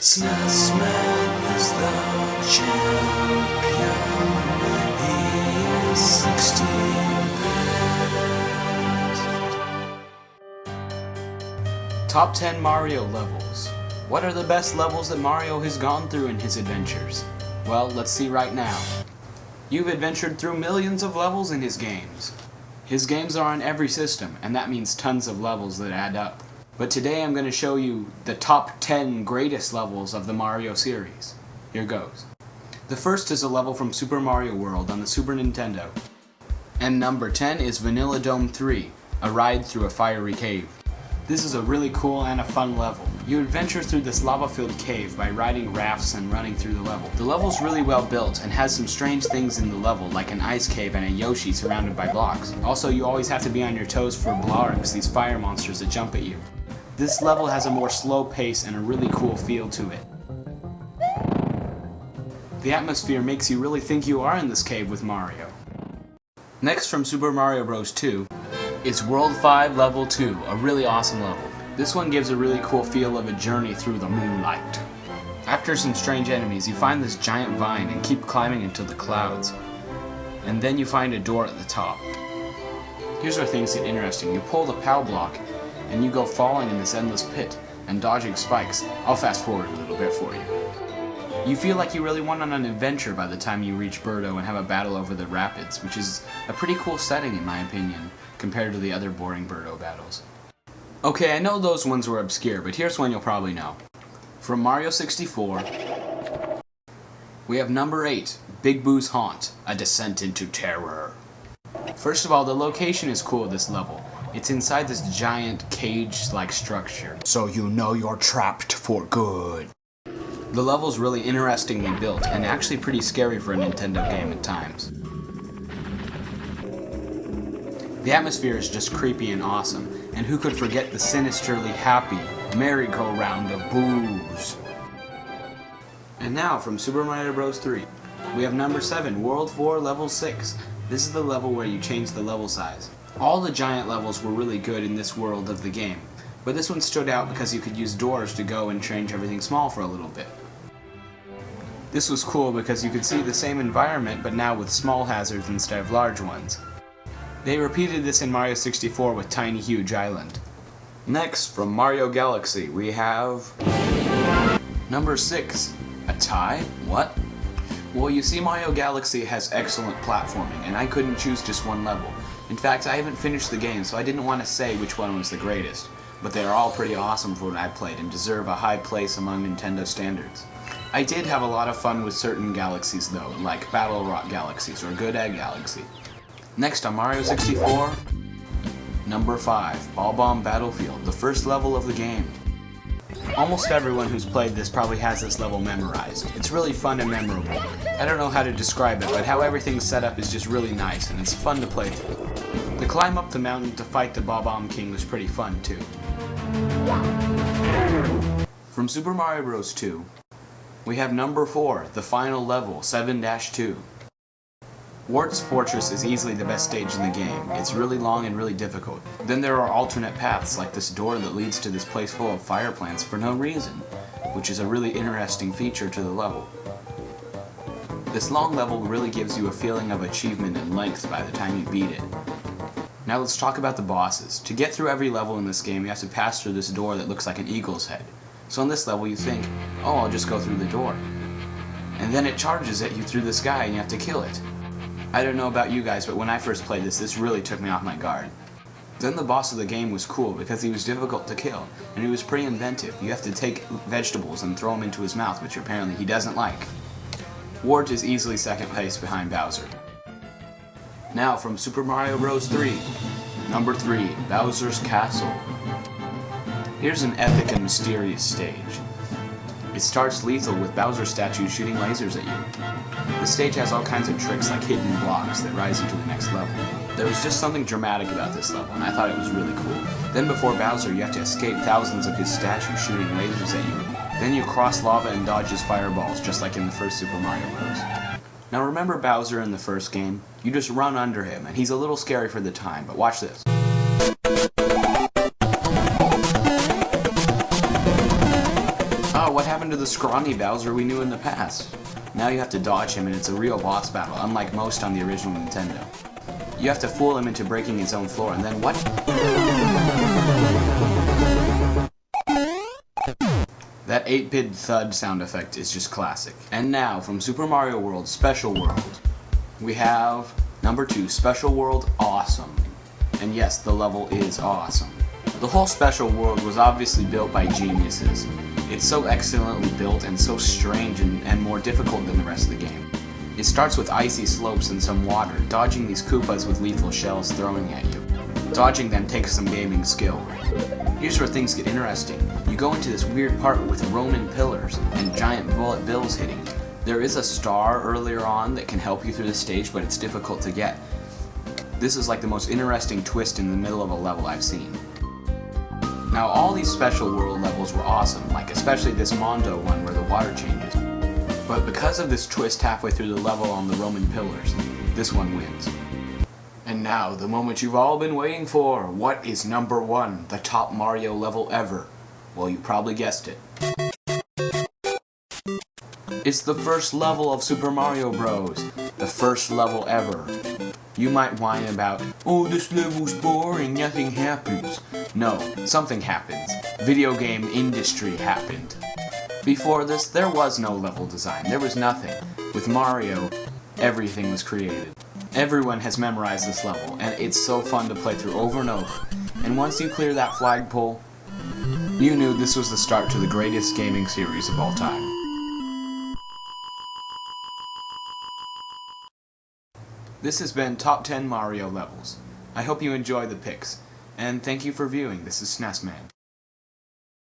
SNES Man is the champion. He is 16-bit. Top 10 Mario levels. What are the best levels that Mario has gone through in his adventures? Well, let's see right now. You've adventured through millions of levels in his games. His games are on every system, and that means tons of levels that add up. But today I'm going to show you the top 10 greatest levels of the Mario series. Here goes. The first is a level from Super Mario World on the Super Nintendo. And number 10 is Vanilla Dome 3, a ride through a fiery cave. This is a really cool and a fun level. You adventure through this lava-filled cave by riding rafts and running through the level. The level's really well built and has some strange things in the level, like an ice cave and a Yoshi surrounded by blocks. Also, you always have to be on your toes for Blargs, these fire monsters that jump at you. This level has a more slow pace and a really cool feel to it. The atmosphere makes you really think you are in this cave with Mario. Next, from Super Mario Bros. 2, it's World 5 Level 2, a really awesome level. This one gives a really cool feel of a journey through the moonlight. After some strange enemies, you find this giant vine and keep climbing into the clouds. And then you find a door at the top. Here's where things get interesting. You pull the POW block, and you go falling in this endless pit and dodging spikes. I'll fast forward a little bit for you. You feel like you really went on an adventure by the time you reach Birdo and have a battle over the rapids, which is a pretty cool setting in my opinion, compared to the other boring Birdo battles. Okay, I know those ones were obscure, but here's one you'll probably know. From Mario 64, we have number 8, Big Boo's Haunt, A Descent into Terror. First of all, the location is cool of this level. It's inside this giant cage-like structure, so you know you're trapped for good. The level's really interestingly built, and actually pretty scary for a Nintendo game at times. The atmosphere is just creepy and awesome, and who could forget the sinisterly happy merry-go-round of booze? And now, from Super Mario Bros. 3, we have number 7, World 4 Level 6. This is the level where you change the level size. All the giant levels were really good in this world of the game, but this one stood out because you could use doors to go and change everything small for a little bit. This was cool because you could see the same environment, but now with small hazards instead of large ones. They repeated this in Mario 64 with Tiny Huge Island. Next, from Mario Galaxy, we have number 6, a tie? What? Well, you see, Mario Galaxy has excellent platforming, and I couldn't choose just one level. In fact, I haven't finished the game, so I didn't want to say which one was the greatest. But they are all pretty awesome for what I played and deserve a high place among Nintendo standards. I did have a lot of fun with certain galaxies though, like Battle Rock Galaxies or Good Egg Galaxy. Next on Mario 64, number 5, Bob-omb Battlefield, the first level of the game. Almost everyone who's played this probably has this level memorized. It's really fun and memorable. I don't know how to describe it, but how everything's set up is just really nice and it's fun to play through. The climb up the mountain to fight the Bob-omb King was pretty fun too. From Super Mario Bros. 2, we have number 4, the final level, 7-2. Wart's Fortress is easily the best stage in the game. It's really long and really difficult. Then there are alternate paths, like this door that leads to this place full of fire plants for no reason, which is a really interesting feature to the level. This long level really gives you a feeling of achievement and length by the time you beat it. Now let's talk about the bosses. To get through every level in this game, you have to pass through this door that looks like an eagle's head. So on this level you think, oh, I'll just go through the door. And then it charges at you through the sky and you have to kill it. I don't know about you guys, but when I first played this really took me off my guard. Then the boss of the game was cool because he was difficult to kill, and he was pretty inventive. You have to take vegetables and throw them into his mouth, which apparently he doesn't like. Wart is easily second place behind Bowser. Now from Super Mario Bros. 3, number 3, Bowser's Castle. Here's an epic and mysterious stage. It starts lethal with Bowser statues shooting lasers at you. The stage has all kinds of tricks like hidden blocks that rise into the next level. There was just something dramatic about this level, and I thought it was really cool. Then before Bowser, you have to escape thousands of his statues shooting lasers at you. Then you cross lava and dodge his fireballs, just like in the first Super Mario Bros. Now remember Bowser in the first game? You just run under him, and he's a little scary for the time, but watch this. Oh, what happened to the scrawny Bowser we knew in the past? Now you have to dodge him and it's a real boss battle, unlike most on the original Nintendo. You have to fool him into breaking his own floor, and then what? That 8-bit thud sound effect is just classic. And now, from Super Mario World Special World, we have number 2, Special World Awesome. And yes, the level is awesome. The whole Special World was obviously built by geniuses. It's so excellently built and so strange and more difficult than the rest of the game. It starts with icy slopes and some water, dodging these Koopas with lethal shells throwing at you. Dodging them takes some gaming skill. Here's where things get interesting. You go into this weird part with Roman pillars and giant bullet bills hitting you. There is a star earlier on that can help you through the stage, but it's difficult to get. This is like the most interesting twist in the middle of a level I've seen. Now all these Special World levels were awesome, like especially this Mondo one where the water changes. But because of this twist halfway through the level on the Roman pillars, this one wins. And now, the moment you've all been waiting for. What is number 1, the top Mario level ever? Well, you probably guessed it. It's the first level of Super Mario Bros. The first level ever. You might whine about, oh, this level's boring, nothing happens. No, something happens. Video game industry happened. Before this, there was no level design. There was nothing. With Mario, everything was created. Everyone has memorized this level, and it's so fun to play through over and over. And once you clear that flagpole, you knew this was the start to the greatest gaming series of all time. This has been Top 10 Mario Levels. I hope you enjoy the picks, and thank you for viewing. This is SNESman.